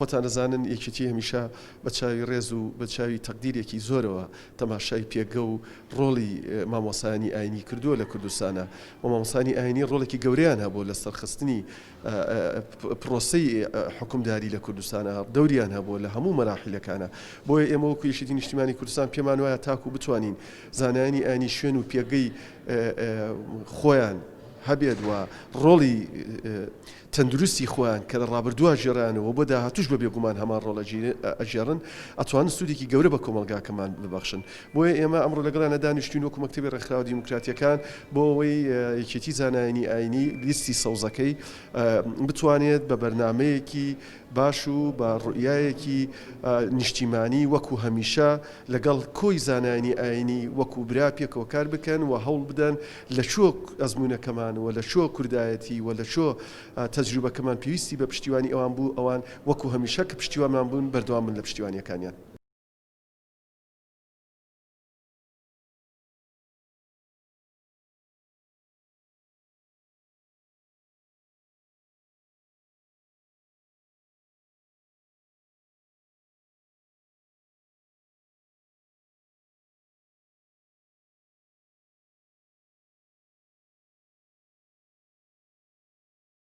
خۆتان دەزانن یەکێتی هەمیشە بە چاوی ڕێز و بە چاوی تەقدیرێکی زۆرەوە تەماشای پێگە و ڕۆڵی مامۆسانی ئاینی کردووە لە کوردستانە و مامۆسانی ئاینی ڕۆڵێکی گەورەیان هەبوو لە سەرخستنی پرۆسەی حکومداری لە کوردستانە دەوریان هەبوو لە هەموو مەراحیلەکانە بۆیە ئێمە وەکو یەکێتی نیشتیمانی کوردستان پێمان وایە تاکو بتوانین زانایانی ئاینی شوێن و پێگەی خۆیان هەبێت و ڕۆڵی تەندروستی خۆیان کە لە ڕابردووە ژێڕانەوە بۆ داهاتوش بە بێگومان هەمان ڕۆڵە ئەژێڕن ئەتوانن سوودێکی گەورە بە کۆمەلگاکەمان ببەخشن بۆیە ئێمە ئەمڕۆ لەگەڵانە دانیشتوین وەکو مەکتەبی ڕێکخراوە دیموکراتیەکان بۆ ئەوەی یەکێتی زانایانی ئاینی لیستی سەوزەکەی بتوانێت بە بەرنامەیەکی باش و بە ڕوئیایەکی نیشتیمانی وەکو هەمیشە لەگەڵ کۆی زانایانی ئاینی وەکو برا پێکەوە کار بکەن و هەوڵ بدەن لە شۆ ئەزمونونەکەمان و لە شۆ کوردایەتی و لە شۆ تەجروبەکەمان پێویستی بە پشتیوانی ئەوان بوو ئەوان وەکو هەمیشە کە پشتیوانمان بوون بەردەوام بن لە پشتیوانیەکانیان.